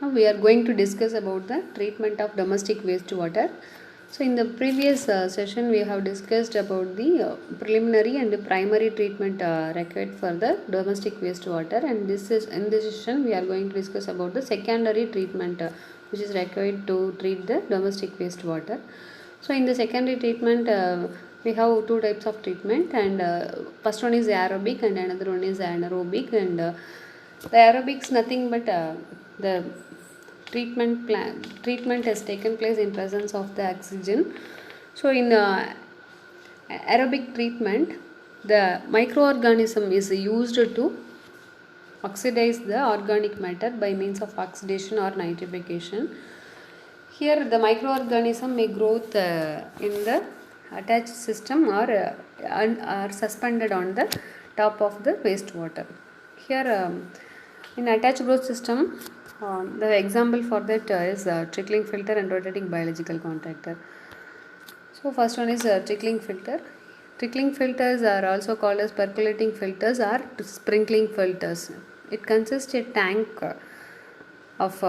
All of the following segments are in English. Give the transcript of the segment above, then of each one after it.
Now we are going to discuss about the treatment of domestic wastewater. So in the previous session we have discussed about the preliminary and primary treatment required for the domestic wastewater, and this is in this session we are going to discuss about the secondary treatment which is required to treat the domestic wastewater. So in the secondary treatment we have two types of treatment, and first one is aerobic and another one is anaerobic. And the aerobic is nothing but the treatment has taken place in presence of the oxygen. So in aerobic treatment, the microorganism is used to oxidize the organic matter by means of oxidation or nitrification. Here the microorganism may grow in the attached system or suspended on the top of the wastewater. Here in attached growth system, the example for that is trickling filter and rotating biological contactor. So first one is trickling filter. Trickling filters are also called as percolating filters or sprinkling filters. It consists a tank of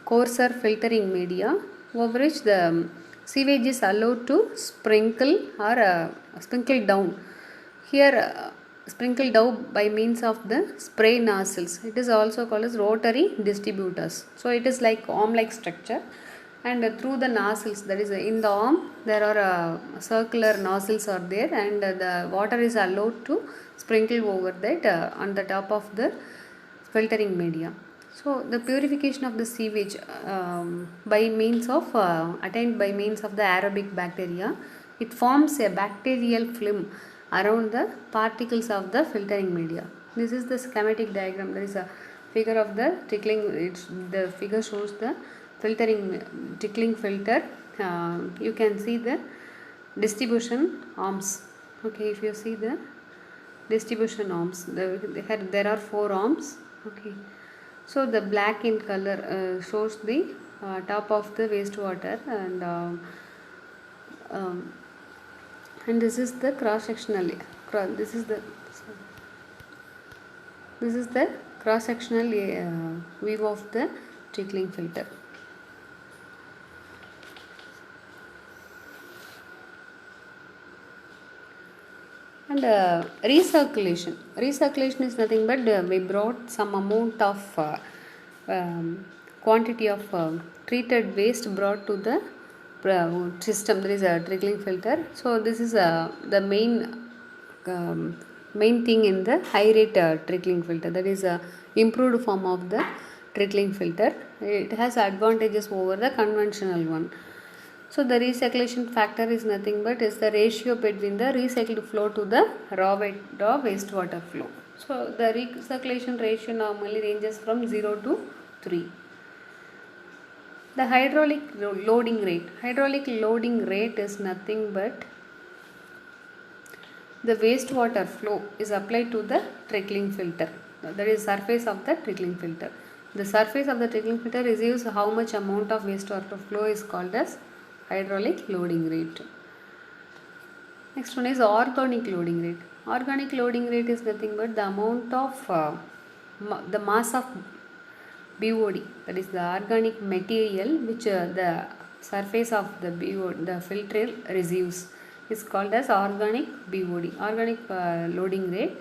coarser filtering media over which the sewage is allowed to sprinkle or sprinkle down. Here sprinkle down by means of the spray nozzles. It is also called as rotary distributors. So it is like arm like structure, and through the nozzles, that is in the arm there are circular nozzles are there, and the water is allowed to sprinkle over that on the top of the filtering media. So the purification of the sewage by means of attained by means of the aerobic bacteria, it forms a bacterial film around the particles of the filtering media. This is the schematic diagram. There is a figure of the trickling. The figure shows the filtering trickling filter. You can see the distribution arms. Okay, if you see the distribution arms, there are four arms. Okay, so the black in color shows the top of the wastewater, and this is the cross sectional. This is the cross sectional view of the trickling filter. And recirculation is nothing but we brought some amount of quantity of treated waste brought to the system. There is a trickling filter. So this is the main thing in the high rate trickling filter. That is a improved form of the trickling filter. It has advantages over the conventional one. So the recirculation factor is nothing but is the ratio between the recycled flow to the raw wastewater flow. So the recirculation ratio normally ranges from 0 to 3. The hydraulic loading rate. Hydraulic loading rate is nothing but the wastewater flow is applied to the trickling filter. That is surface of the trickling filter. The surface of the trickling filter receives how much amount of wastewater flow is called as hydraulic loading rate. Next one is organic loading rate. Organic loading rate is nothing but the amount of the mass of BOD, that is the organic material which the surface of the BOD, the filter receives, is called as organic BOD, organic loading rate.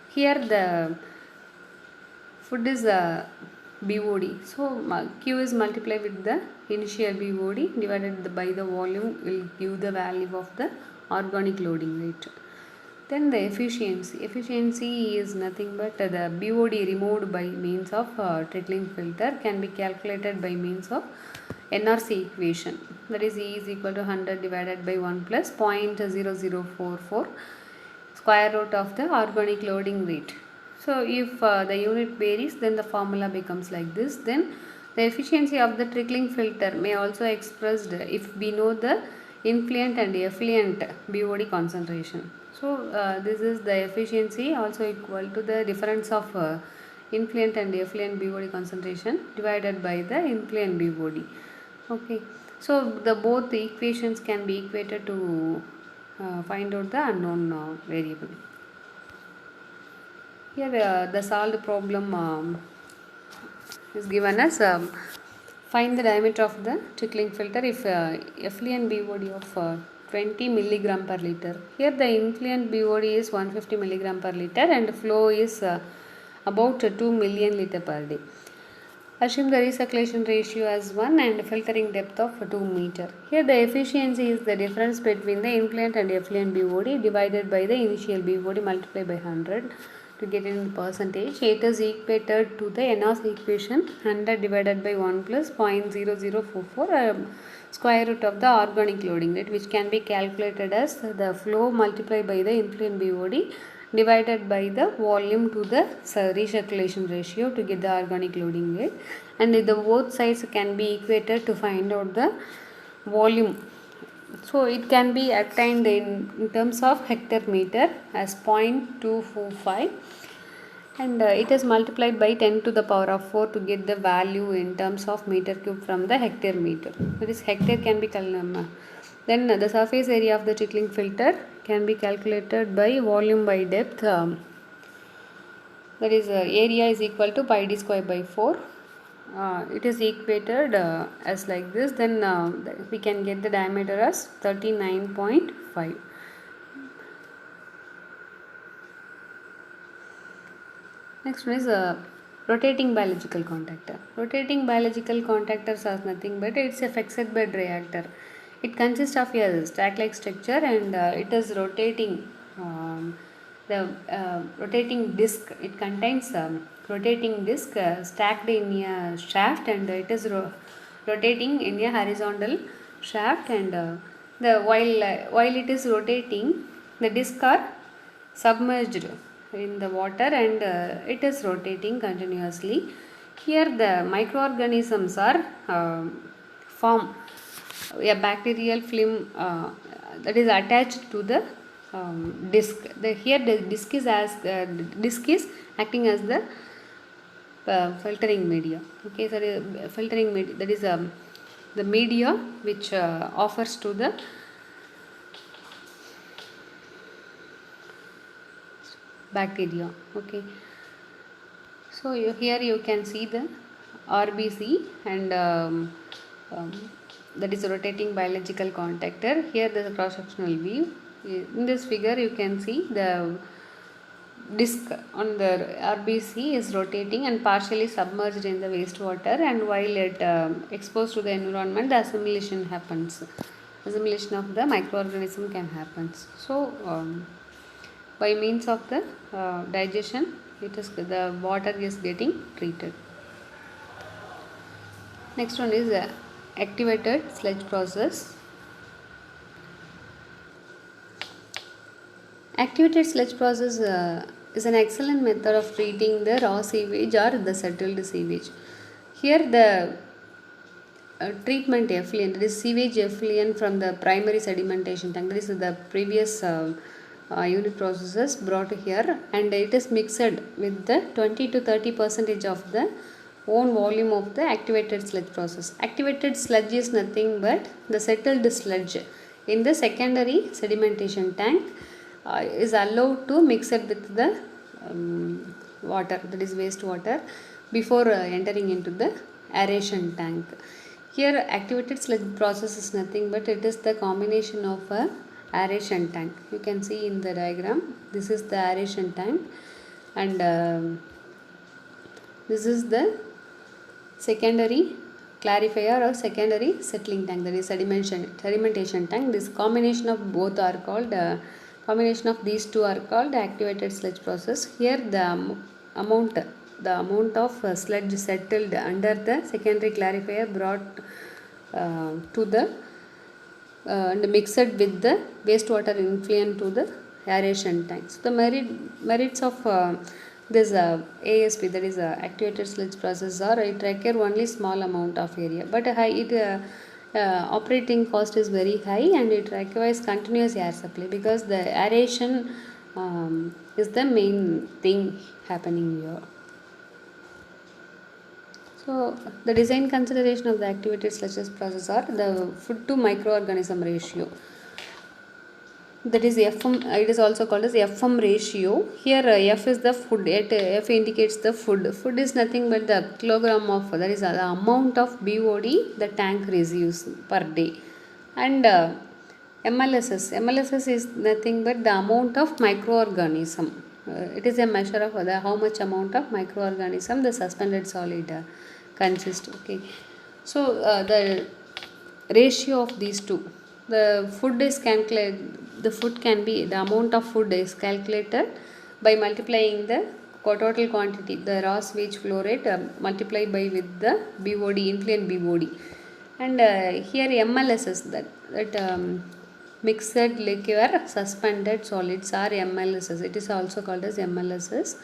Here the food is BOD. So Q is multiplied with the initial BOD divided by the volume will give the value of the organic loading rate. Then the efficiency. Efficiency is nothing but the BOD removed by means of trickling filter can be calculated by means of NRC equation. That is E is equal to 100 divided by 1 plus 0.0044 square root of the organic loading rate. So if the unit varies, then the formula becomes like this. Then the efficiency of the trickling filter may also expressed if we know the influent and effluent BOD concentration. So this is the efficiency also equal to the difference of influent and effluent BOD concentration divided by the influent BOD. Okay, so the both the equations can be equated to find out the unknown variable. Here the solved problem is given as Find the diameter of the trickling filter if effluent BOD of 20 milligram per liter. Here the influent BOD is 150 milligram per liter and flow is about 2 million liter per day. Assume the recirculation ratio as 1 and filtering depth of 2 meter. Here the efficiency is the difference between the influent and effluent BOD divided by the initial BOD multiplied by 100 to get it in percentage. It is equated to the NOS equation 100 divided by 1 plus 0.0044 square root of the organic loading rate, which can be calculated as the flow multiplied by the influent BOD divided by the volume to the recirculation ratio to get the organic loading rate, and the both sides can be equated to find out the volume. So it can be obtained in terms of hectare meter as 0.245, and it is multiplied by 10 to the power of 4 to get the value in terms of meter cube from the hectare meter. That is, hectare can be then the surface area of the trickling filter can be calculated by volume by depth. That is, area is equal to pi d square by 4. It is equated as like this. Then we can get the diameter as 39.5. Next one is rotating biological contactor. Rotating biological contactors are nothing but it's a fixed bed reactor. It consists of a stack-like structure and it is rotating. The rotating disc. It contains rotating disc stacked in a shaft, and it is rotating in a horizontal shaft. And while it is rotating, the disc are submerged in the water, and it is rotating continuously. Here the microorganisms are form a bacterial film that is attached to the disc. Here the disc is acting as the filtering media. Okay, so filtering media, that is the media which offers to the bacteria. Okay, so here you can see the RBC, and that is a rotating biological contactor. Here there is a cross sectional view. In this figure you can see the disc on the RBC is rotating and partially submerged in the wastewater, and while it exposed to the environment, the assimilation happens. Assimilation of the microorganism can happen. So by means of the digestion, the water is getting treated. Next one is activated sludge process. Activated sludge process is an excellent method of treating the raw sewage or the settled sewage. Here the treatment effluent, that is sewage effluent from the primary sedimentation tank, that is the previous unit processes brought here, and it is mixed with the 20 to 30% of the own volume of the activated sludge process. Activated sludge is nothing but the settled sludge in the secondary sedimentation tank is allowed to mix it with the water, that is waste water, before entering into the aeration tank. Here activated sludge process is nothing but it is the combination of a aeration tank. You can see in the diagram, this is the aeration tank, and this is the secondary clarifier or secondary settling tank, that is sedimentation tank. This combination of both are called combination of these two are called activated sludge process. Here the amount of sludge settled under the secondary clarifier brought to the and mixed with the wastewater influent to the aeration tanks. The merits of this ASP, that is activated sludge process, are it require only small amount of area, but operating cost is very high, and it requires continuous air supply because the aeration is the main thing happening here. So the design consideration of the activated sludge process are the food to microorganism ratio. that is FM. It is also called as FM ratio. Here F is the food. F indicates the food. Food is nothing but the kilogram of, that is the amount of BOD the tank receives per day. And MLSS is nothing but the amount of microorganism. It is a measure of how much amount of microorganism the suspended solid consists. Okay, so the ratio of these two, the food is calculated, the food can be, the amount of food is calculated by multiplying the total quantity, the raw sewage flow rate multiplied by with the BOD, influent BOD. And here MLSS, that mixed liquor suspended solids, are MLSS. It is also called as MLSS.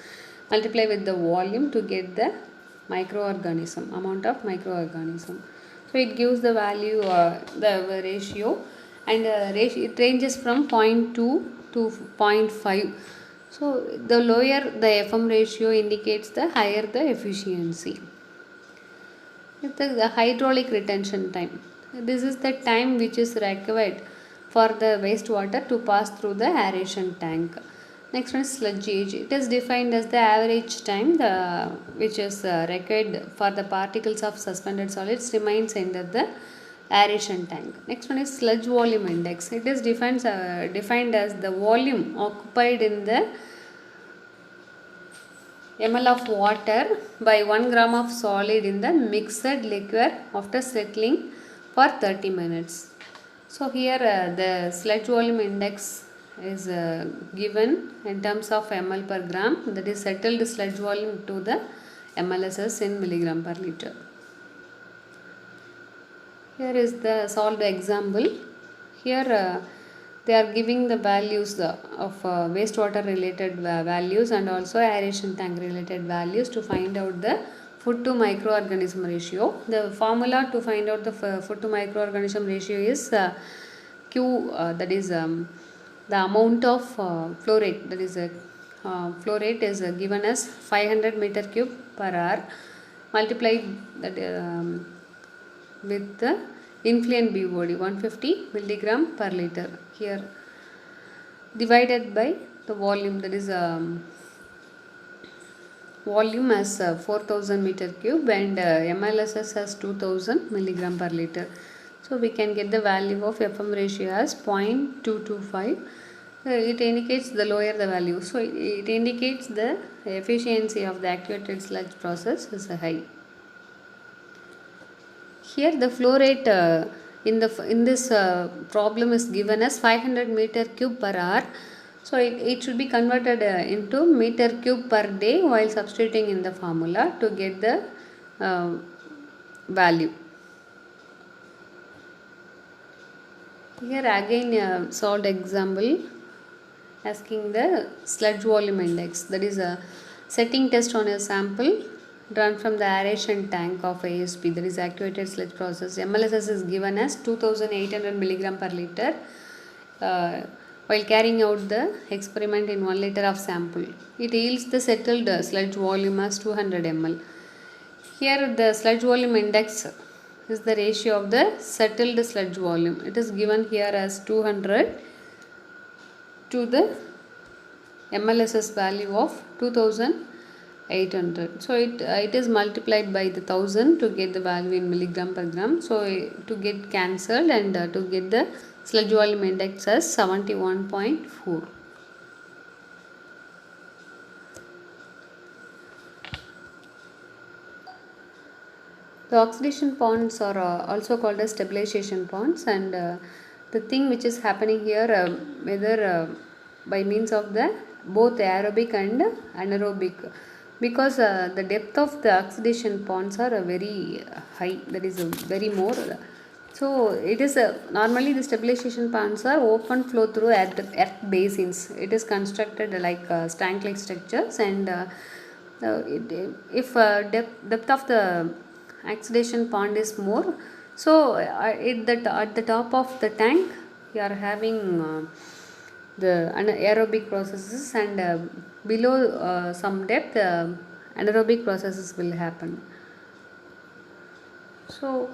Multiply with the volume to get the microorganism, amount of microorganism. So it gives the value, the ratio, and it ranges from 0.2 to 0.5. So the lower the FM ratio indicates the higher the efficiency. The hydraulic retention time. This is the time which is required for the wastewater to pass through the aeration tank. Next one is sludge gauge. It is defined as the average time which is required for the particles of suspended solids remains under the aeration tank. Next one is sludge volume index. It is defined as the volume occupied in the ml of water by 1 gram of solid in the mixed liquor after settling for 30 minutes. So here the sludge volume index is given in terms of ml per gram, that is settled sludge volume to the MLSS in milligram per liter. Here is the solved example. Here they are giving the values of wastewater related values and also aeration tank related values to find out the food to microorganism ratio. The formula to find out the food to microorganism ratio is Q, that is the amount of flow rate, that is flow rate is given as 500 meter cube per hour multiplied that with the influent BOD 150 milligram per liter, here divided by the volume, that is volume as 4000 meter cube and MLSS as 2000 milligram per liter. So we can get the value of FM ratio as 0.225. It indicates the lower the value, so it indicates the efficiency of the activated sludge process is high. Here the flow rate in this problem is given as 500 meter cube per hour. So it should be converted into meter cube per day while substituting in the formula to get the value. Here again solved example asking the sludge volume index, that is a setting test on a sample drawn from the aeration tank of ASP, that is activated sludge process. MLSS is given as 2800 milligram per liter while carrying out the experiment in 1 liter of sample. It yields the settled sludge volume as 200 ml. Here the sludge volume index is the ratio of the settled sludge volume. It is given here as 200 to the MLSS value of 2800. So it is multiplied by the 1000 to get the value in milligram per gram. So to get cancelled and to get the sludge volume index as 71.4. The oxidation ponds are also called as stabilization ponds, and the thing which is happening here, whether by means of the both aerobic and anaerobic, because the depth of the oxidation ponds are very high, that is very more. So it is normally the stabilization ponds are open flow through earth basins. It is constructed like tank-like structures, and if depth of the oxidation pond is more, so at the top of the tank you are having the aerobic processes, and below some depth anaerobic processes will happen. So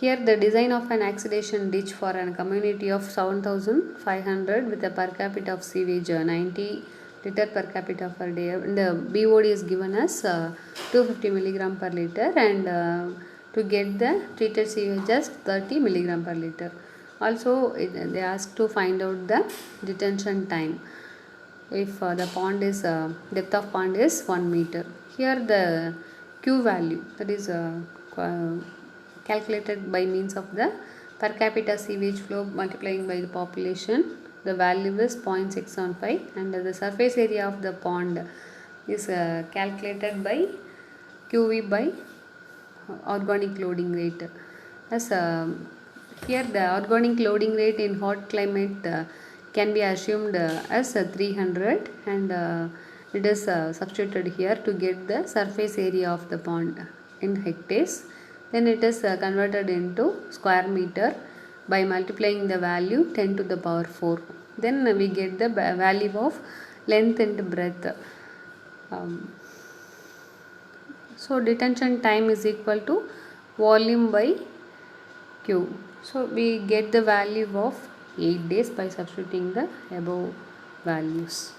Here the design of an accidation ditch for a community of 7,500 with a per capita of sewage 90 liter per capita per day, and the BOD is given as 250 milligram per liter, and to get the treated sewage just 30 milligram per liter. Also they ask to find out the detention time if the pond is depth of pond is 1 meter. Here the Q value, that is calculated by means of the per capita sewage flow multiplying by the population. The value is 0.675, and the surface area of the pond is calculated by QV by organic loading rate. As here the organic loading rate in hot climate can be assumed as 300, and it is substituted here to get the surface area of the pond in hectares. Then it is converted into square meter by multiplying the value 10 to the power 4. Then we get the value of length and breadth. So detention time is equal to volume by Q. So we get the value of 8 days by substituting the above values.